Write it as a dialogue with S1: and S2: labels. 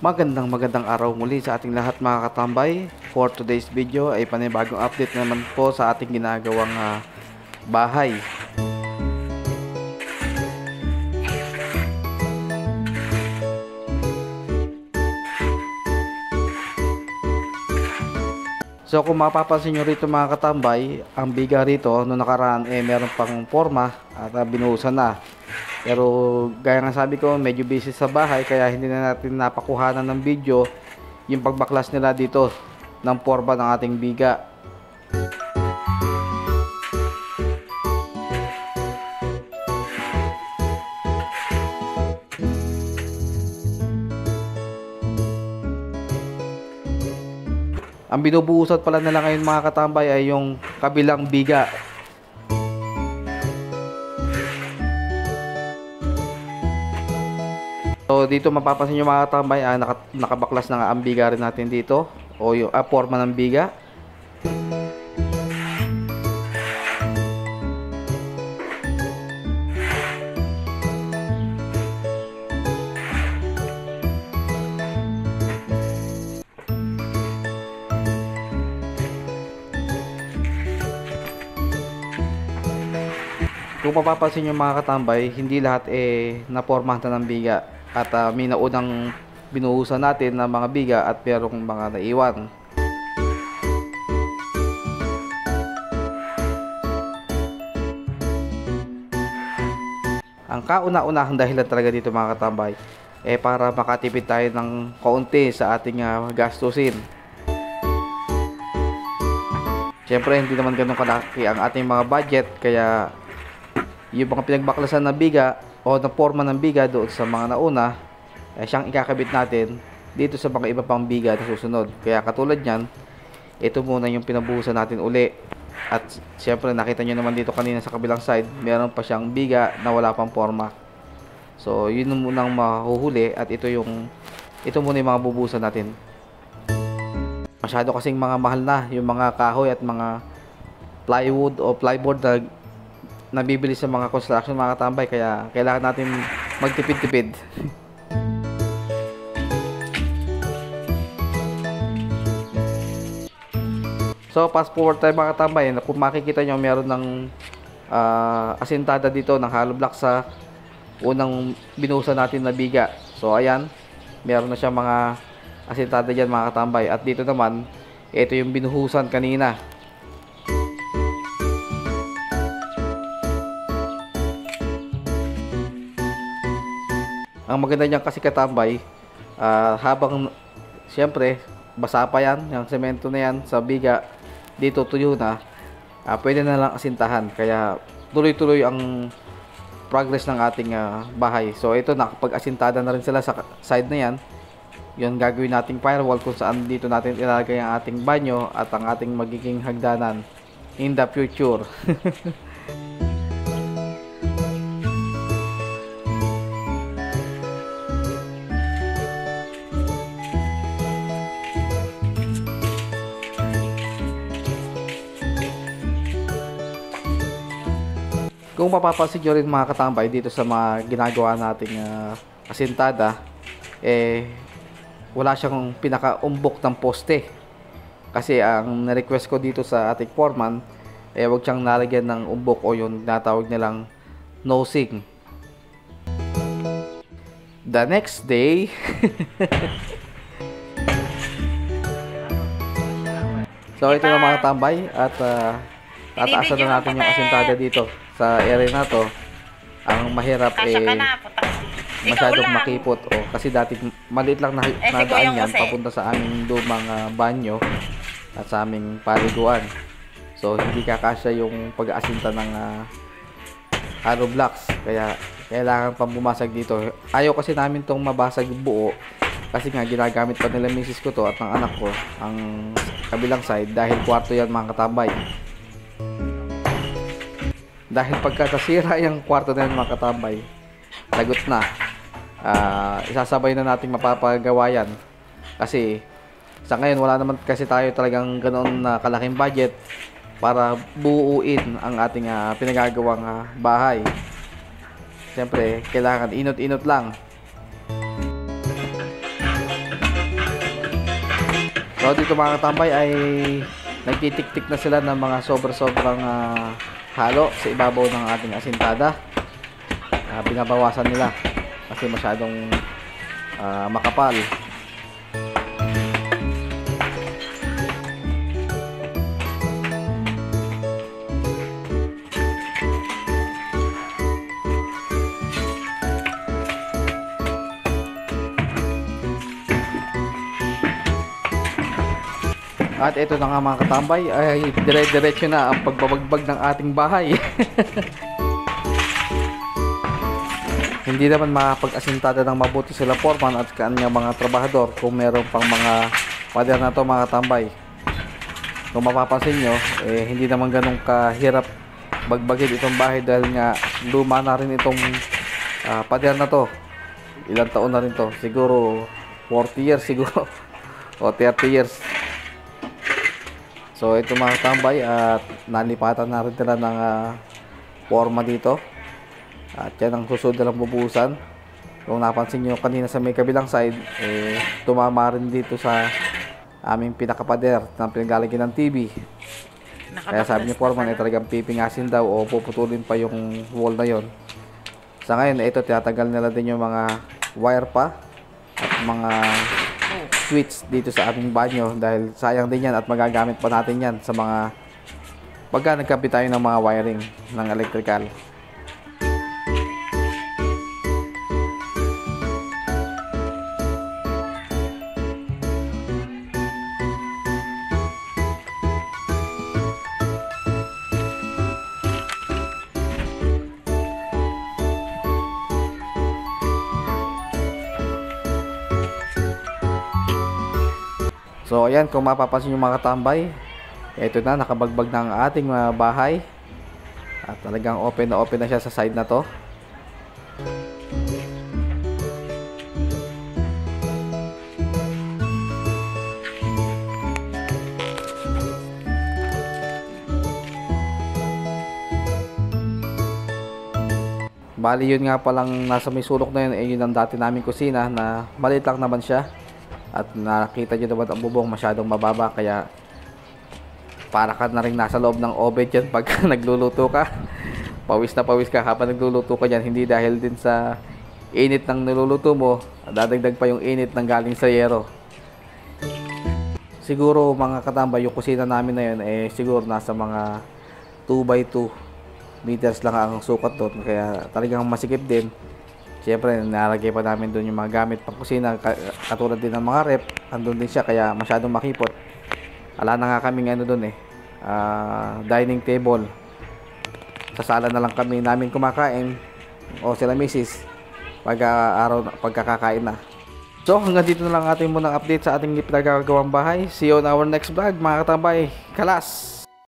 S1: Magandang araw muli sa ating lahat mga katambay. For today's video ay panibagong update naman po sa ating ginagawang bahay. So kung mapapansin nyo rito mga katambay, ang biga rito noong nakaraan meron pang forma at binuhusan na. Pero gaya nga sabi ko, medyo busy sa bahay kaya hindi na natin napakuhanan ng video yung pagbaklas nila dito ng forma ng ating biga. Ang binubuhusat pala nila ngayon mga katambay ay yung kabilang biga. So dito mapapansin nyo mga katambay, nakabaklas na nga ang biga rin natin dito o yung forma ng biga. Kung mapapansin nyo mga katambay, hindi lahat napormahan ng biga. At may naunang binuhusan natin ng mga biga at merong mga naiwan. Ang kauna-unahang dahilan talaga dito mga katambay para makatipid tayo ng kaunti sa ating gastusin. Siyempre hindi naman ganun kalaki ang ating mga budget, kaya yung mga pinagbaklasan na biga o na forma ng biga doon sa mga nauna siyang ikakabit natin dito sa mga iba pang biga na susunod. Kaya katulad nyan, ito muna yung pinabuhusan natin uli. At siyempre nakita nyo naman dito kanina sa kabilang side, meron pa siyang biga na wala pang forma. So yun muna ang mahuhuli at ito muna yung mga bubuhusan natin. Masyado kasing mga mahal na yung mga kahoy at mga plywood o plyboard na nabibili sa mga construction mga katambay, kaya kailangan natin magtipid-tipid. So fast forward tayo mga katambay, kung makikita nyo meron ng asintada dito ng hollow block sa unang binuhusan natin na biga. So ayan, meron na siya mga asintada dyan mga katambay, at dito naman ito yung binuhusan kanina. Ang maganda niyan kasi katambay, habang siyempre basa pa yan, yung semento na yan sa biga, dito tuyo na, pwede na lang asintahan, kaya tuloy-tuloy ang progress ng ating bahay. So ito, nakapag-asintada na rin sila sa side na yan. Yun gagawin nating firewall kung saan dito natin ilalagay ang ating banyo at ang ating magiging hagdanan in the future. Kung mapapansin nyo rin mga katambay dito sa mga ginagawa nating asintada, wala siyang pinaka-umbok ng poste. Kasi ang na-request ko dito sa ating foreman, wag siyang nalagyan ng umbok o yung natawag nilang nosing. The next day, so ito na mga katambay, at tataasan na natin yung asintada dito sa area na to. Ang mahirap masyadong makipot kasi dati maliit lang na daan yan papunta sa aming lumang banyo at sa aming paliguan. So hindi kakasya yung pag-aasinta ng hollow blocks, kaya kailangan pang bumasag dito. Ayaw kasi namin tong mabasag buo kasi nga ginagamit pa nila misis ko to at ng anak ko ang kabilang side, dahil kwarto yan mga katambay. Dahil pagkakasira yung kwarto na yun mga katambay, lagot na. Isasabay na nating mapapagawa yan. Kasi sa ngayon wala naman kasi tayo talagang ganoon na kalaking budget para buuin ang ating pinagagawang bahay. Siyempre, kailangan inot-inot lang. So dito mga katambay ay nagtitik-tik na sila ng mga sobrang halo sa ibabaw ng ating asintada. Binabawasan nila kasi masyadong makapal. At ito na nga mga katambay, ay dire-diretso na ang pagbabagbag ng ating bahay. Hindi naman makapag-asintada ng mabuti sila foreman at kanyang mga trabahador kung meron pang mga pader na to mga katambay. Kung mapapansin nyo, hindi naman ganun kahirap bagbagin itong bahay dahil nga luma na rin itong pader na to. Ilang taon na rin to, siguro 40 years siguro o 30 years. So ito mga tambay at nalipatan na rin nila ng forma dito. At yan ang susunod na lang bubuhusan. Kung napansin nyo kanina sa may kabilang side, tumama rin dito sa aming pinakapader na pinaglalagyan ng TV. Kaya sabi ni foreman talagang pipingasin daw o puputulin pa yung wall na yon. Sa ngayon ito tinatanggal nila din yung mga wire pa at mga switch dito sa aming banyo dahil sayang din yan at magagamit pa natin yan sa mga pagka nagkabit tayo ng mga wiring ng electrical. So ayan, kung mapapansin nyo mga katambay, ito na, nakabagbag na ang ating bahay. At talagang open na siya sa side na to. Bali yun nga palang nasa may sulok na yun, yun ang dati naming kusina na maliit lang naman siya. At nakita nyo naman ang bubong masyadong mababa, kaya para ka na rin nasa loob ng oven dyan pag nagluluto ka. Pawis na pawis ka habang nagluluto ka dyan, hindi dahil din sa init ng niluluto mo, dadagdag pa yung init ng galing sa yero. Siguro mga katambay, yung kusina namin na yun siguro nasa mga 2x2 meters lang ang sukat doon, kaya talagang masikip din. Siyempre, nalagay pa namin doon yung mga gamit pang kusina, katulad din ng mga rep, andun din siya, kaya masyadong makipot. Ala na nga kaming doon dining table. Sa sala na lang kami namin kumakain, o sila misis, pagkakakain na. So, hanggang dito na lang ating munang update sa ating pinagagawang bahay. See you on our next vlog mga katambay. Kalas!